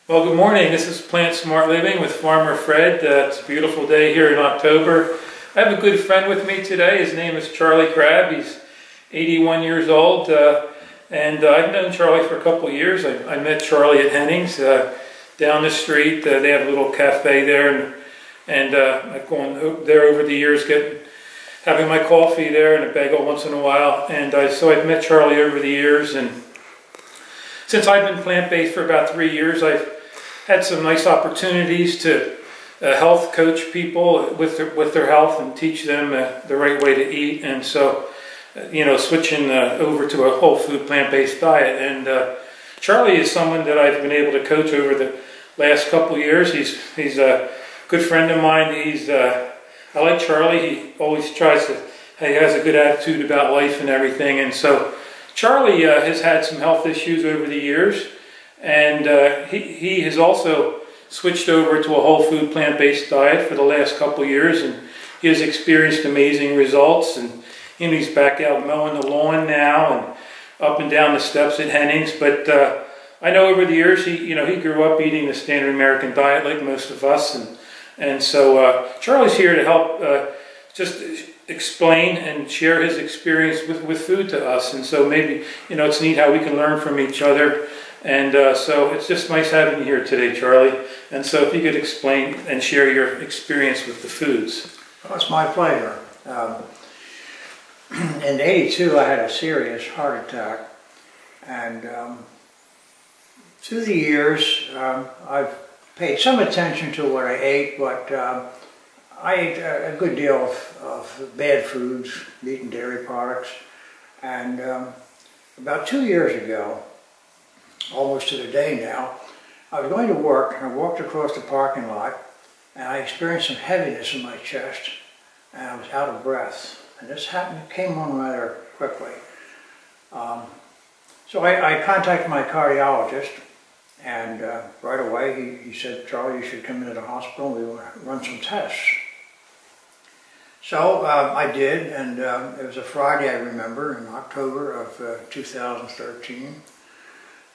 Well, good morning. This is Plant Smart Living with Farmer Fred. It's a beautiful day here in October. I have a good friend with me today. His name is Charlie Crabb. He's 81 years old, and I've known Charlie for a couple of years. I met Charlie at Henning's down the street. They have a little cafe there, and I've gone there over the years, having my coffee there and a bagel once in a while. And so I've met Charlie over the years, and since I've been plant-based for about 3 years, I've had some nice opportunities to health coach people with their health and teach them the right way to eat. And so, switching over to a whole food plant-based diet. And Charlie is someone that I've been able to coach over the last couple of years. He's a good friend of mine. I like Charlie. He always he has a good attitude about life and everything. And so Charlie has had some health issues over the years, and he has also switched over to a whole food plant-based diet for the last couple of years, and he has experienced amazing results. And he's back out mowing the lawn now and up and down the steps at Henning's. But I know over the years he grew up eating the standard American diet like most of us, and so Charlie's here to help just explain and share his experience with food to us. And so maybe it's neat how we can learn from each other. And so it's just nice having you here today, Charlie. And so if you could explain and share your experience with the foods. Well, it's my pleasure. In '82 I had a serious heart attack, and through the years I've paid some attention to what I ate, but I ate a good deal of bad foods, meat and dairy products. And about 2 years ago, almost to the day now, I was going to work, and I walked across the parking lot, and I experienced some heaviness in my chest, and I was out of breath. And this came on rather quickly. So I contacted my cardiologist, and right away he said, "Charlie, you should come into the hospital, we will run some tests." So I did, and it was a Friday, I remember, in October of 2013.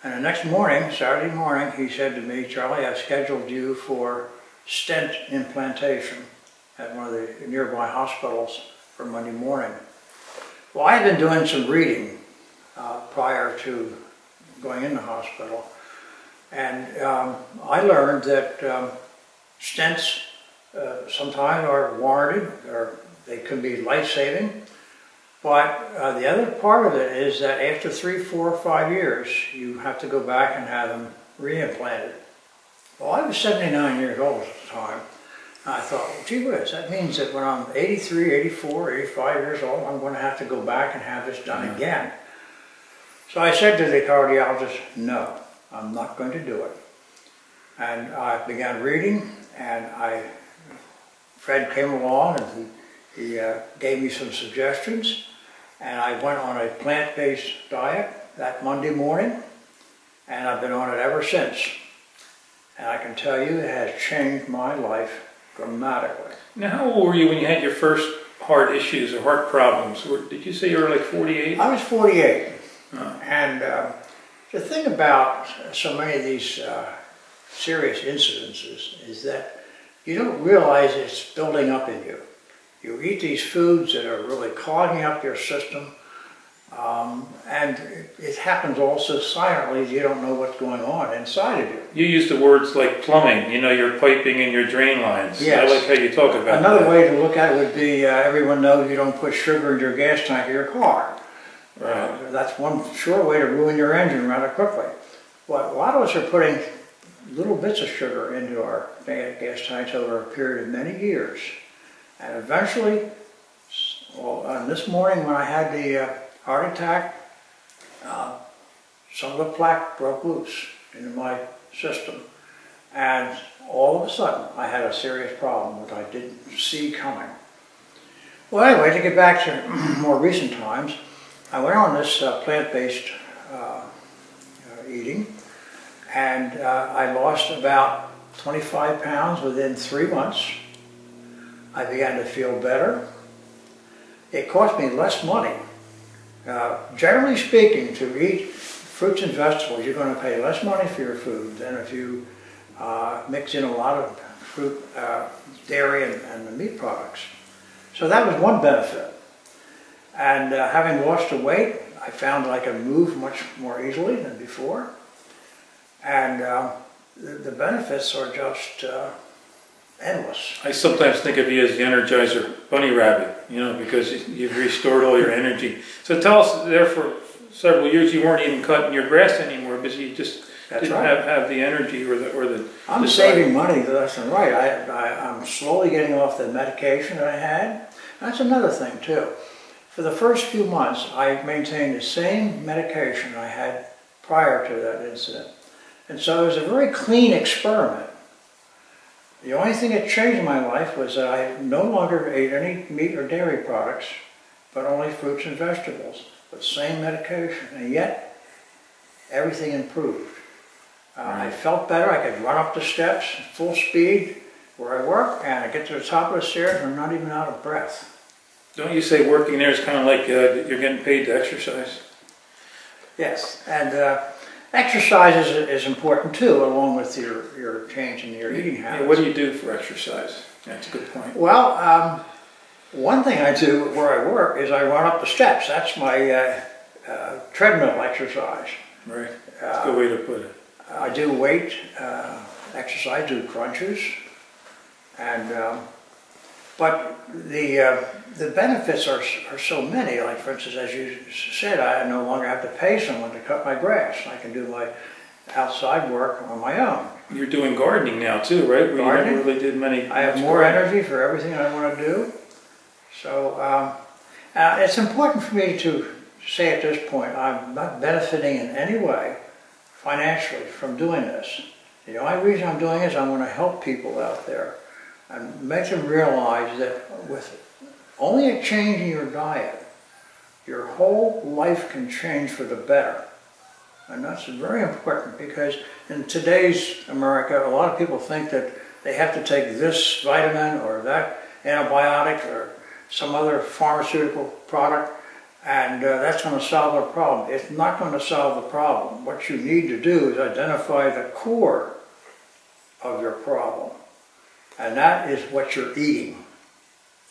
And the next morning, Saturday morning, he said to me, "Charlie, I've scheduled you for stent implantation at one of the nearby hospitals for Monday morning." Well, I had been doing some reading prior to going in the hospital, and I learned that stents sometimes are warranted, or they can be life-saving. But the other part of it is that after 3, 4, 5 years, you have to go back and have them reimplanted. Well, I was 79 years old at the time. And I thought, well, gee whiz, that means that when I'm 83, 84, 85 years old, I'm going to have to go back and have this done again. So I said to the cardiologist, no, I'm not going to do it. And I began reading, and Fred came along, and he gave me some suggestions, and I went on a plant-based diet that Monday morning, and I've been on it ever since. And I can tell you it has changed my life dramatically. Now, how old were you when you had your first heart issues or heart problems? Did you say you were like 48? I was 48. Oh. And the thing about so many of these serious incidences is that you don't realize it's building up in you. You eat these foods that are really clogging up your system, and it happens also silently. You don't know what's going on inside of you. You use the words like plumbing, your piping and your drain lines. Yes. I like how you talk about that. Another way to look at it would be, everyone knows you don't put sugar in your gas tank of your car. Right. That's one sure way to ruin your engine rather quickly. Well, a lot of us are putting little bits of sugar into our gas tanks over a period of many years. And eventually, well, this morning when I had the heart attack, some of the plaque broke loose into my system. And all of a sudden, I had a serious problem that I didn't see coming. Well, anyway, to get back to more recent times, I went on this plant-based eating, and I lost about 25 pounds within 3 months. I began to feel better. It cost me less money. Generally speaking, to eat fruits and vegetables, you're going to pay less money for your food than if you mix in a lot of fruit, dairy, and the meat products. So that was one benefit. And having lost the weight, I found that I could move much more easily than before. And the benefits are just endless. I sometimes think of you as the Energizer Bunny Rabbit, you know, because you've restored all your energy. So tell us, there for several years you weren't even cutting your grass anymore because you just didn't have the energy or the I'm saving money left and right. I'm slowly getting off the medication that I had. That's another thing too. For the first few months, I maintained the same medication I had prior to that incident. And so it was a very clean experiment. The only thing that changed in my life was that I no longer ate any meat or dairy products, but only fruits and vegetables, with the same medication. And yet, everything improved. I felt better. I could run up the steps full speed where I work, and I get to the top of the stairs and I'm not even out of breath. Don't you say working there is kind of like you're getting paid to exercise? Yes, and exercise is important too, along with your change in your eating habits. Yeah, what do you do for exercise? That's a good point. Well, one thing I do where I work is I run up the steps. That's my treadmill exercise. Right, that's a good way to put it. I do weight exercise, do crunches, and but the benefits are so many. Like for instance, as you said, I no longer have to pay someone to cut my grass. I can do my outside work on my own. You're doing gardening now too, right? Gardening. You never really did many. I have more energy for everything I want to do. So it's important for me to say at this point, I'm not benefiting in any way financially from doing this. The only reason I'm doing it is I want to help people out there and make them realize that with only a change in your diet, your whole life can change for the better. And that's very important because in today's America, a lot of people think that they have to take this vitamin or that antibiotic or some other pharmaceutical product, and that's going to solve their problem. It's not going to solve the problem. What you need to do is identify the core of your problem, and that is what you're eating.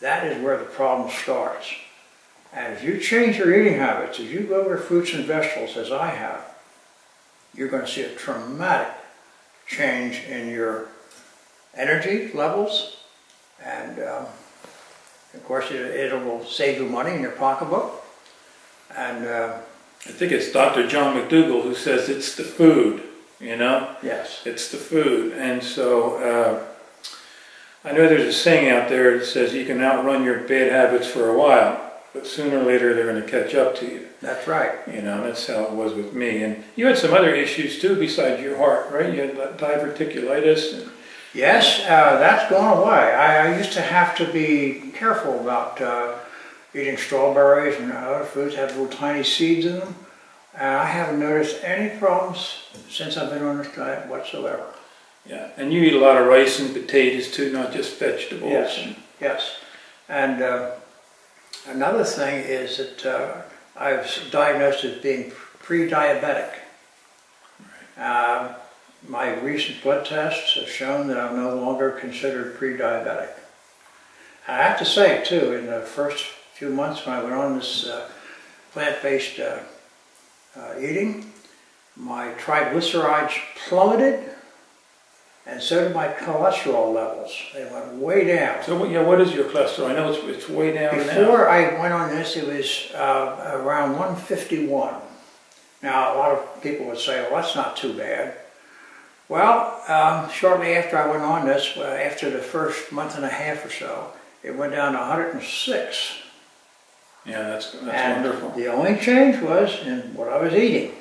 That is where the problem starts. And if you change your eating habits, if you go over fruits and vegetables as I have, you're going to see a dramatic change in your energy levels, and of course it will save you money in your pocketbook. And I think it's Dr. John McDougall who says it's the food, you know? Yes. It's the food. And so I know there's a saying out there that says you can outrun your bad habits for a while, but sooner or later they're going to catch up to you. That's right. You know, that's how it was with me. And you had some other issues too besides your heart, right? You had diverticulitis. And yes, that's gone away. I used to have to be careful about eating strawberries and other foods that have little tiny seeds in them. I haven't noticed any problems since I've been on this diet whatsoever. Yeah, and you eat a lot of rice and potatoes too, not just vegetables. Yes, yes. And another thing is that I was diagnosed as being pre-diabetic. My recent blood tests have shown that I'm no longer considered pre-diabetic. I have to say too, in the first few months when I went on this plant-based eating, my triglycerides plummeted, and so did my cholesterol levels. They went way down. So yeah, what is your cholesterol? I know it's way down now. Before I went on this, it was around 151. Now, a lot of people would say, well, that's not too bad. Well, shortly after I went on this, after the first month and a half or so, it went down to 106. Yeah, that's and wonderful. The only change was in what I was eating.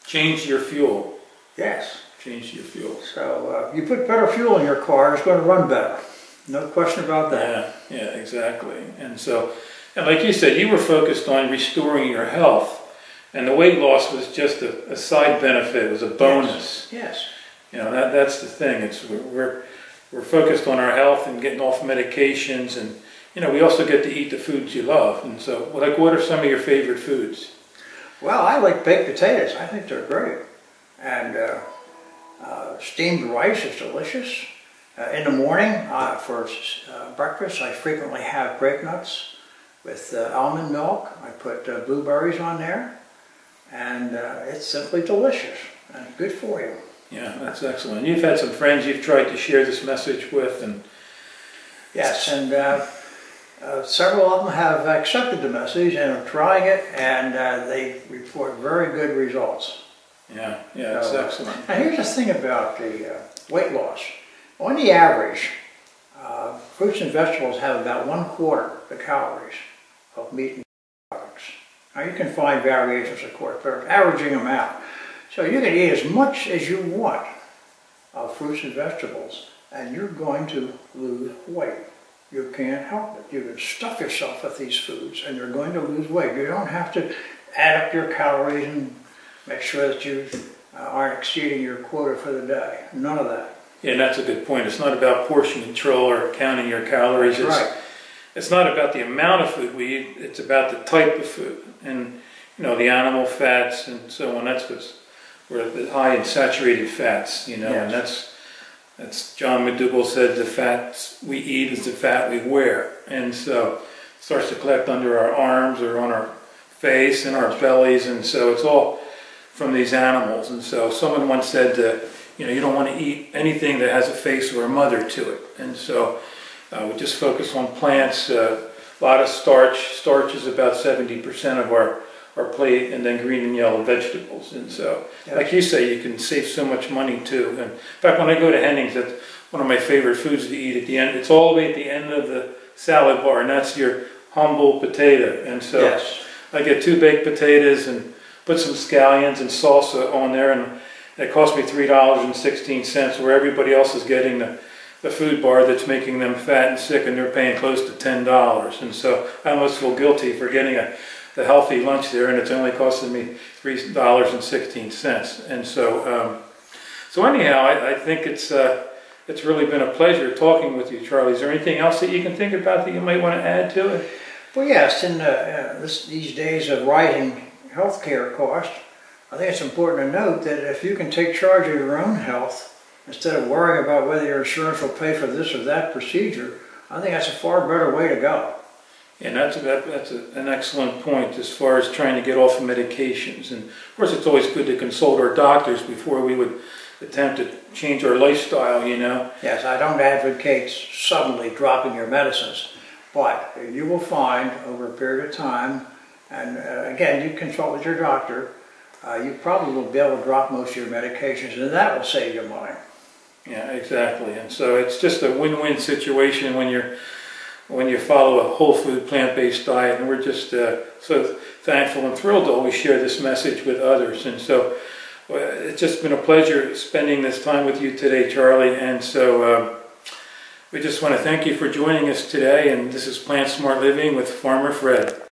Change your fuel. Yes. Change your fuel. So you put better fuel in your car, it's going to run better. No question about that. Yeah, yeah, exactly. And so, and like you said, you were focused on restoring your health, and the weight loss was just a side benefit. It was a bonus. Yes. You know, that's the thing. It's we're focused on our health and getting off medications, and you know, we also get to eat the foods you love. And so, like, what are some of your favorite foods? Well, I like baked potatoes. I think they're great. And steamed rice is delicious. In the morning, for breakfast, I frequently have grape nuts with almond milk. I put blueberries on there, and it's simply delicious and good for you. Yeah, that's excellent. You've had some friends you've tried to share this message with, and yes, and several of them have accepted the message and are trying it, and they report very good results. Yeah, it's excellent. Now here's the thing about the weight loss. On the average, fruits and vegetables have about 1/4 the calories of meat and products. Now you can find variations, of course, but averaging them out. So you can eat as much as you want of fruits and vegetables, and you're going to lose weight. You can't help it. You can stuff yourself with these foods, and you're going to lose weight. You don't have to add up your calories and make sure that you aren't exceeding your quota for the day. None of that. Yeah, and that's a good point. It's not about portion control or counting your calories. That's right. It's not about the amount of food we eat. It's about the type of food, and the animal fats and so on. That's we're high in saturated fats. Yes. And that's John McDougall said the fats we eat is the fat we wear, and so it starts to collect under our arms or on our face and our bellies, and so it's all from these animals. And so someone once said that you don't want to eat anything that has a face or a mother to it, and so we just focus on plants. A lot of starch. Starch is about 70% of our plate, and then green and yellow vegetables. And so, like you say, you can save so much money too. And in fact, when I go to Henning's, that's one of my favorite foods to eat at the end. It's all the way at the end of the salad bar, and that's your humble potato. And so I get 2 baked potatoes and put some scallions and salsa on there, and it cost me $3.16, where everybody else is getting the food bar that's making them fat and sick, and they're paying close to $10. And so I almost feel guilty for getting the healthy lunch there, and it's only costing me $3.16. And so anyhow, I think it's really been a pleasure talking with you, Charlie. Is there anything else that you can think about that you might want to add to it? Well, yes, in these days of rising healthcare costs, I think it's important to note that if you can take charge of your own health instead of worrying about whether your insurance will pay for this or that procedure, I think that's a far better way to go. And that's an excellent point as far as trying to get off of medications. And of course, it's always good to consult our doctors before we would attempt to change our lifestyle, Yes, I don't advocate suddenly dropping your medicines, but you will find over a period of time, and again, you consult with your doctor, you probably will be able to drop most of your medications, and that will save you money. Yeah, exactly. And so it's just a win-win situation when you follow a whole food, plant-based diet, and we're just so thankful and thrilled to always share this message with others. And so it's just been a pleasure spending this time with you today, Charlie. And so we just want to thank you for joining us today, and this is Plant Smart Living with Farmer Fred.